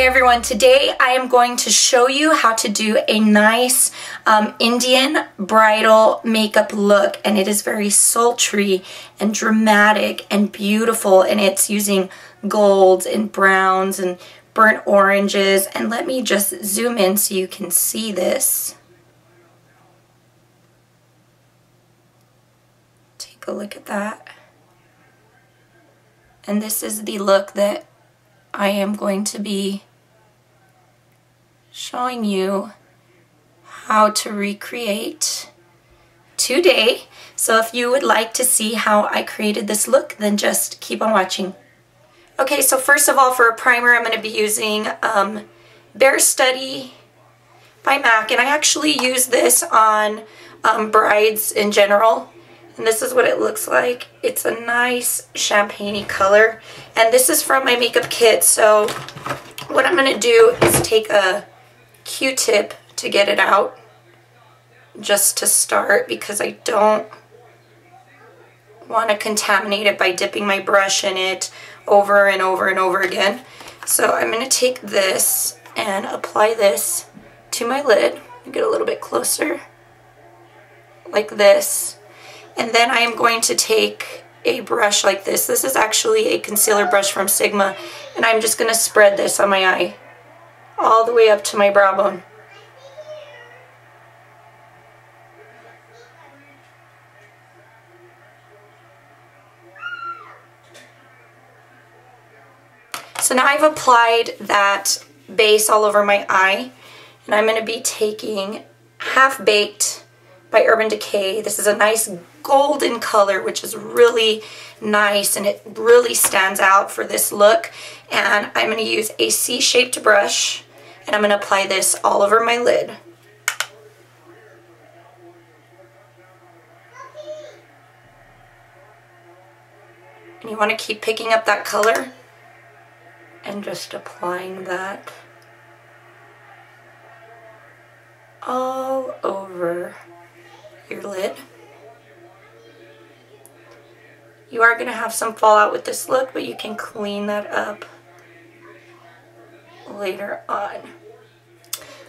Hey everyone, today I am going to show you how to do a nice Indian bridal makeup look, and it is very sultry and dramatic and beautiful, and it's using golds and browns and burnt oranges. And let me just zoom in so you can see this. Take a look at that. And this is the look that I am going to be showing you how to recreate today. So if you would like to see how I created this look, then just keep on watching. Okay, so first of all, for a primer, I'm going to be using Bare Study by MAC, and I actually use this on brides in general. And this is what it looks like. It's a nice champagne-y color. And this is from my makeup kit. So what I'm going to do is take a Q-tip to get it out. Just to start, because I don't want to contaminate it by dipping my brush in it over and over and over again. So I'm going to take this and apply this to my lid. Get a little bit closer. Like this. And then I am going to take a brush like this. This is actually a concealer brush from Sigma. And I'm just going to spread this on my eye all the way up to my brow bone. So now I've applied that base all over my eye. And I'm going to be taking Half Baked by Urban Decay. This is a nice golden color, which is really nice, and it really stands out for this look. And I'm going to use a C-shaped brush, and I'm going to apply this all over my lid. And you want to keep picking up that color and just applying that all over your lid. You are going to have some fallout with this look, but you can clean that up later on.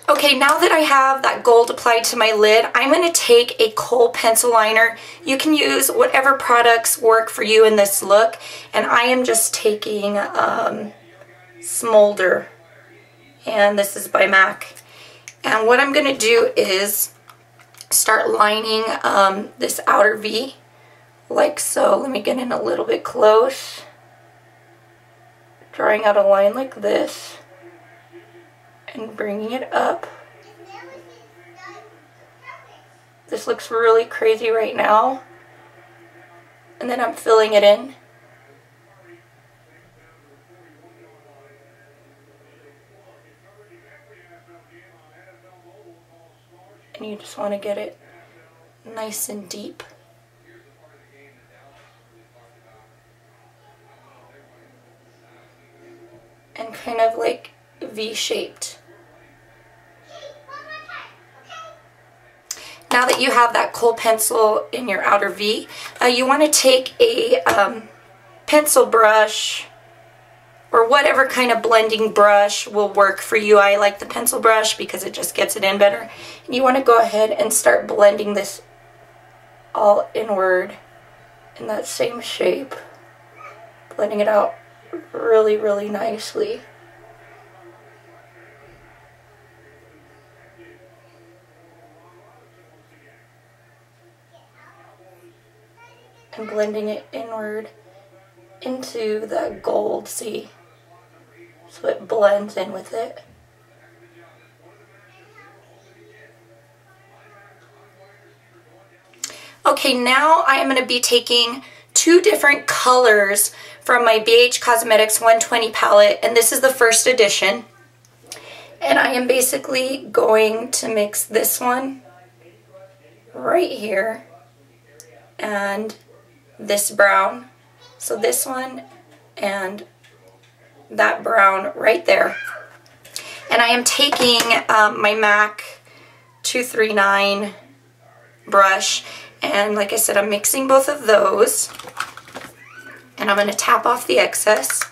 Okay, now that I have that gold applied to my lid, I'm going to take a kohl pencil liner. You can use whatever products work for you in this look, and I am just taking Smolder, and this is by MAC. And what I'm going to do is start lining this outer V like so. Let me get in a little bit close. Drawing out a line like this and bringing it up. This looks really crazy right now. And then I'm filling it in. And you just want to get it nice and deep. And kind of like V-shaped. Now that you have that kohl pencil in your outer V, you want to take a pencil brush, or whatever kind of blending brush will work for you. I like the pencil brush because it just gets it in better. And you want to go ahead and start blending this all inward in that same shape. Blending it out really, really nicely. And blending it inward into that gold, see? So it blends in with it. Okay, now I am going to be taking two different colors from my BH Cosmetics 120 palette, and this is the first edition. And I am basically going to mix this one right here and this brown. So this one and that brown right there. And I am taking my MAC 239 brush, and like I said, I'm mixing both of those. And I'm going to tap off the excess.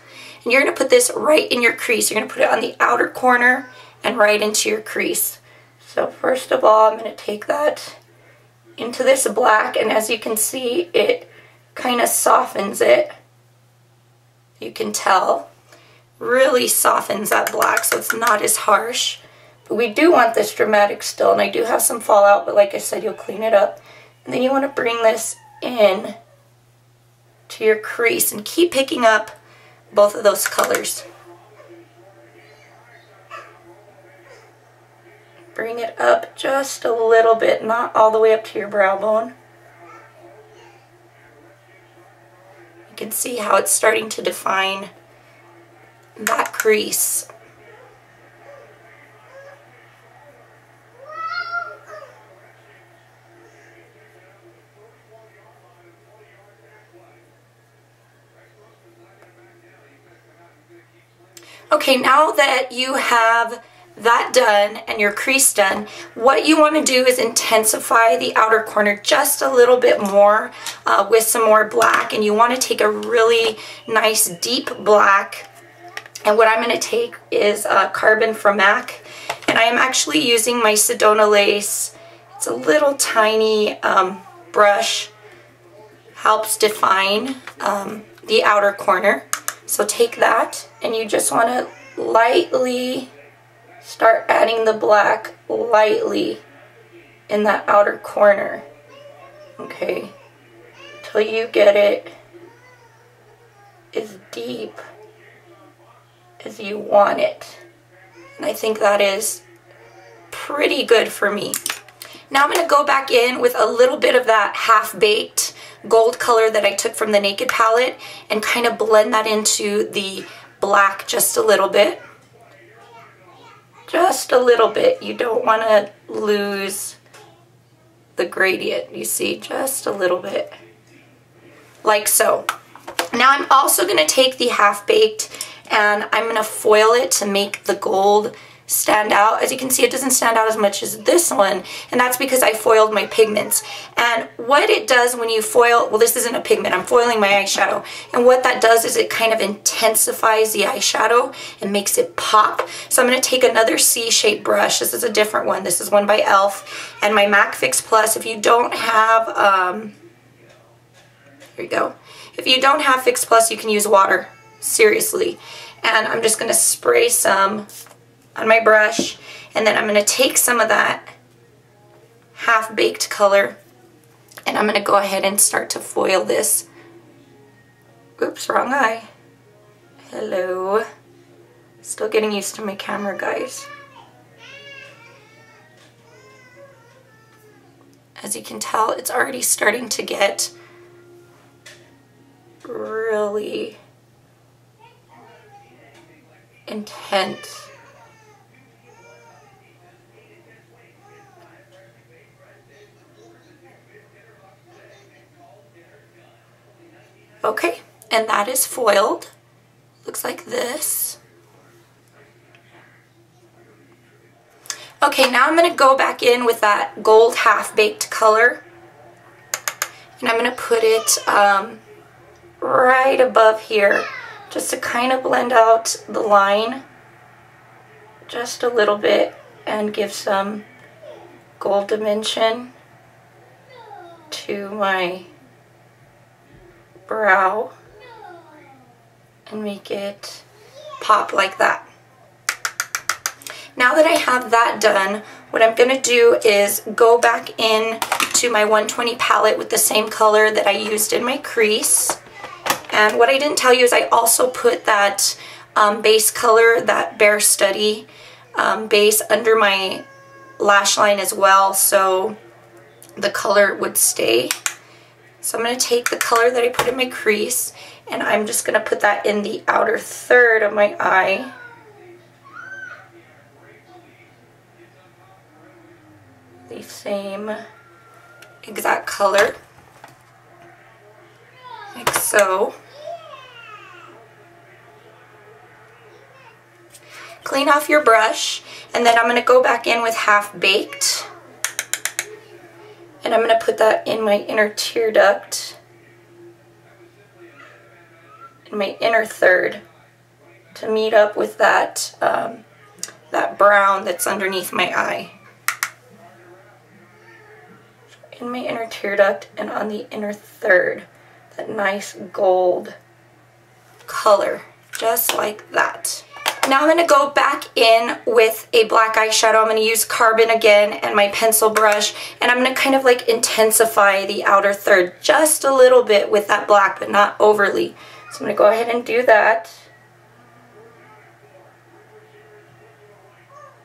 And you're going to put this right in your crease. You're going to put it on the outer corner and right into your crease. So first of all, I'm going to take that into this black, and as you can see, it kind of softens it. You can tell. Really softens that black so it's not as harsh. But we do want this dramatic still, and I do have some fallout, but like I said, you'll clean it up. And then you want to bring this in to your crease and keep picking up both of those colors. Bring it up just a little bit, not all the way up to your brow bone. You can see how it's starting to define that crease. Okay, now that you have that done and your crease done, what you want to do is intensify the outer corner just a little bit more with some more black, and you want to take a really nice deep black, and what I'm going to take is Carbon from MAC, and I am actually using my Sedona lace. It's a little tiny brush, helps define the outer corner. So take that, and you just want to lightly start adding the black lightly in that outer corner, okay, till you get it as deep as you want it. And I think that is pretty good for me. Now I'm going to go back in with a little bit of that half-baked gold color that I took from the Naked palette and kind of blend that into the black just a little bit. Just a little bit. You don't want to lose the gradient, you see, just a little bit. Like so. Now I'm also going to take the half-baked and I'm going to foil it to make the gold stand out. As you can see, it doesn't stand out as much as this one, and that's because I foiled my pigments. And what it does when you foil, well, this isn't a pigment, I'm foiling my eyeshadow, and what that does is it kind of intensifies the eyeshadow and makes it pop. So I'm going to take another C-shaped brush. This is a different one. This is one by e.l.f. and my MAC Fix Plus. If you don't have here you go. If you don't have Fix Plus, you can use water, seriously. And I'm just going to spray some on my brush, and then I'm going to take some of that half-baked color and I'm going to go ahead and start to foil this. Oops, wrong eye. Hello. Still getting used to my camera, guys. As you can tell, it's already starting to get really intense. Okay, and that is foiled. Looks like this. Okay, now I'm going to go back in with that gold half-baked color, and I'm going to put it right above here just to kind of blend out the line just a little bit and give some gold dimension to my brow and make it pop like that. Now that I have that done, what I'm going to do is go back in to my 120 palette with the same color that I used in my crease. And what I didn't tell you is I also put that base color, that Bare Study base, under my lash line as well, so the color would stay. So I'm going to take the color that I put in my crease, and I'm just going to put that in the outer third of my eye. The same exact color, like so. Clean off your brush, and then I'm going to go back in with Half Baked. And I'm going to put that in my inner tear duct, in my inner third. to meet up with that, that brown that's underneath my eye. In my inner tear duct and on the inner third, that nice gold color, just like that. Now I'm going to go back in with a black eyeshadow. I'm going to use Carbon again and my pencil brush, and I'm going to kind of like intensify the outer third just a little bit with that black, but not overly. So I'm going to go ahead and do that.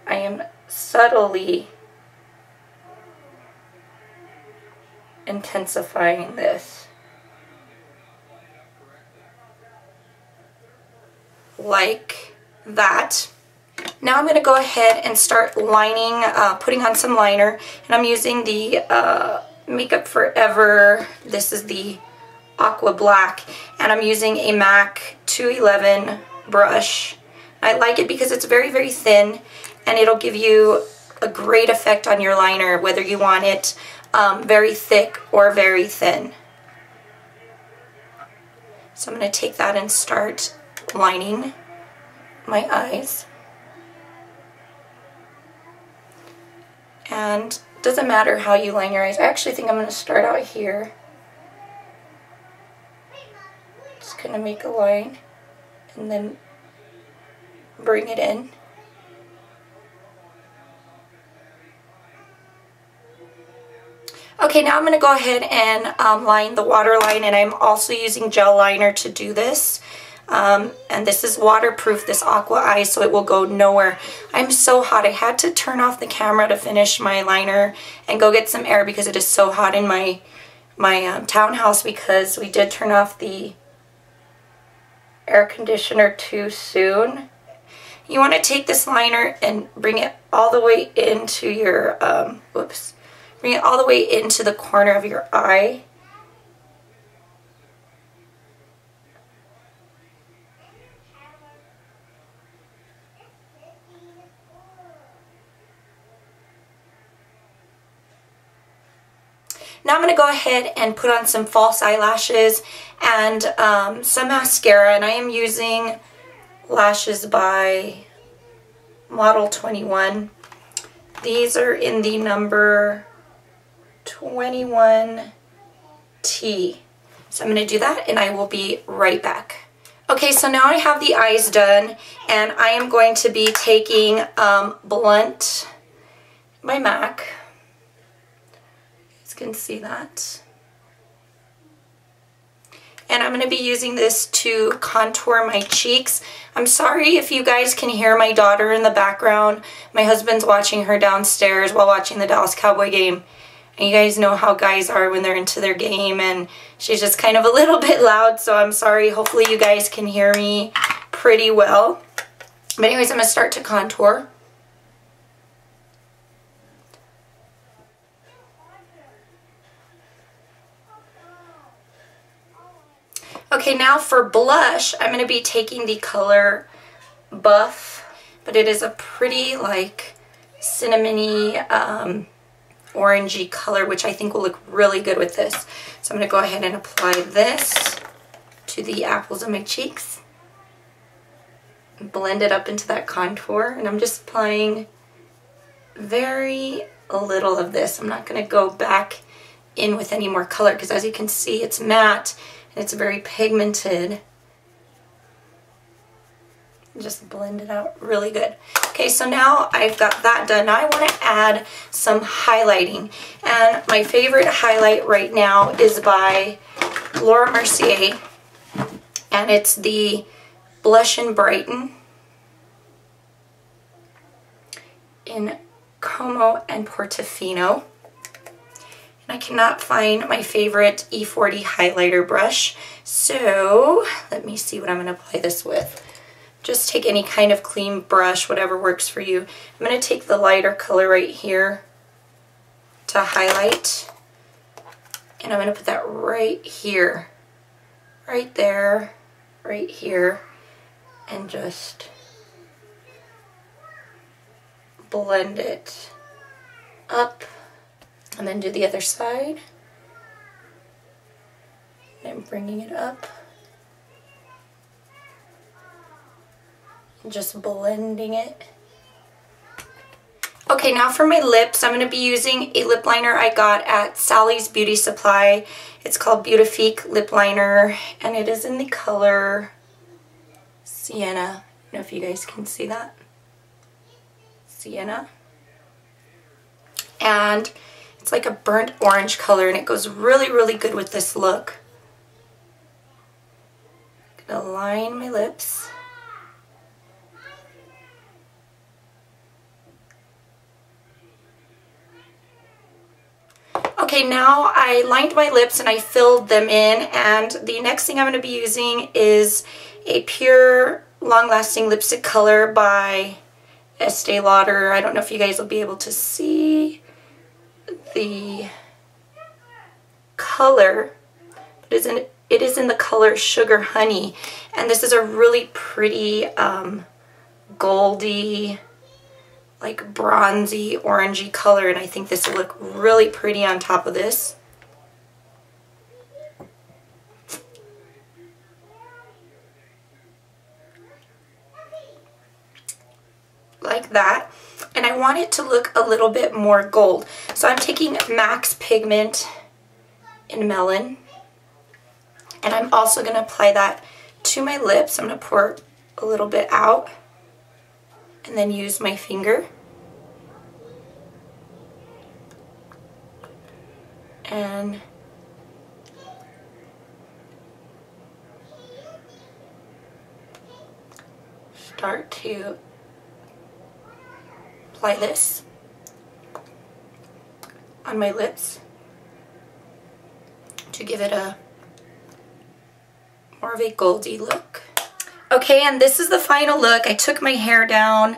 I am subtly intensifying this. Like that. Now I'm going to go ahead and start lining, putting on some liner, and I'm using the Makeup Forever. This is the Aqua Black, and I'm using a MAC 211 brush. I like it because it's very, very thin, and it'll give you a great effect on your liner, whether you want it very thick or very thin. So I'm going to take that and start lining my eyes. And it doesn't matter how you line your eyes. I actually think I'm going to start out here. Just going to make a line and then bring it in. Okay, now I'm going to go ahead and line the waterline, and I'm also using gel liner to do this. And this is waterproof, this Aqua Eye, so it will go nowhere. I'm so hot. I had to turn off the camera to finish my liner and go get some air because it is so hot in my townhouse, because we did turn off the air conditioner too soon. You want to take this liner and bring it all the way into your, bring it all the way into the corner of your eye. Now I'm going to go ahead and put on some false eyelashes and some mascara, and I am using lashes by Model 21. These are in the number 21T. So I'm going to do that, and I will be right back. Okay, so now I have the eyes done, and I am going to be taking Blunt by MAC. You can see that. And I'm going to be using this to contour my cheeks. I'm sorry if you guys can hear my daughter in the background. My husband's watching her downstairs while watching the Dallas Cowboy game. And you guys know how guys are when they're into their game, and she's just kind of a little bit loud, so I'm sorry. Hopefully you guys can hear me pretty well. But anyways, I'm going to start to contour. Okay, now for blush, I'm going to be taking the color Buff, but it is a pretty like cinnamony orangey color, which I think will look really good with this. So I'm going to go ahead and apply this to the apples of my cheeks. Blend it up into that contour, and I'm just applying very little of this. I'm not going to go back in with any more color because, as you can see, it's matte. It's very pigmented. Just blend it out really good. Okay, so now I've got that done. Now I want to add some highlighting. And my favorite highlight right now is by Laura Mercier. And it's the Blush and Brighten in Como and Portofino. I cannot find my favorite E40 highlighter brush, so let me see what I'm going to apply this with. Just take any kind of clean brush, whatever works for you. I'm going to take the lighter color right here to highlight, and I'm going to put that right here, right there, right here, and just blend it up. And then do the other side. And bringing it up. Just blending it. Okay, now for my lips, I'm going to be using a lip liner I got at Sally's Beauty Supply. It's called Beautifique Lip Liner, and it is in the color Sienna. I don't know if you guys can see that. Sienna. And it's like a burnt orange color, and it goes really, really good with this look. I'm going to line my lips. Okay, now I lined my lips and I filled them in, and the next thing I'm going to be using is a pure long-lasting lipstick color by Estee Lauder. I don't know if you guys will be able to see the color, but it is in the color Sugar Honey, and this is a really pretty goldy, like bronzy, orangey color, and I think this will look really pretty on top of this. Like that. And I want it to look a little bit more gold. So I'm taking MAC's Pigment in Melon, and I'm also going to apply that to my lips. I'm going to pour a little bit out and then use my finger and start to apply this on my lips to give it a more of a goldy look. Okay, and this is the final look. I took my hair down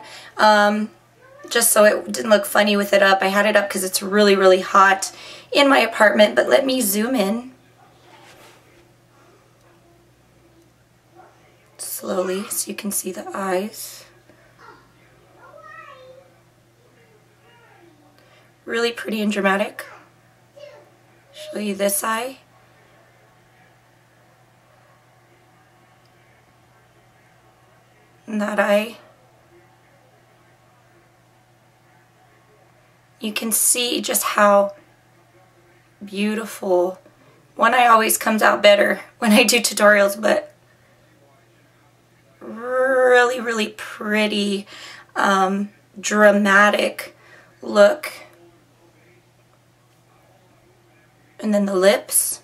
just so it didn't look funny with it up. I had it up because it's really, really hot in my apartment, but let me zoom in slowly so you can see the eyes. Really pretty and dramatic. Show you this eye. And that eye. You can see just how beautiful. One eye always comes out better when I do tutorials, but really, really pretty, dramatic look. And then the lips.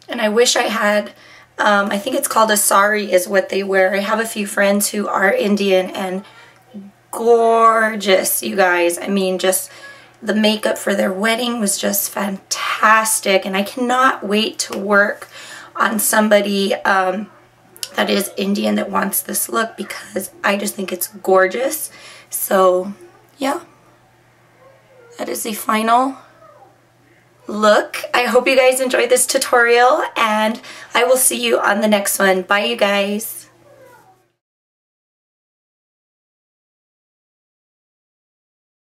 And I wish I had, I think it's called a sari is what they wear. I have a few friends who are Indian, and gorgeous, you guys. I mean, just the makeup for their wedding was just fantastic, and I cannot wait to work on somebody that is Indian that wants this look, because I just think it's gorgeous. So yeah, that is the final look. I hope you guys enjoyed this tutorial, and I will see you on the next one. Bye, you guys.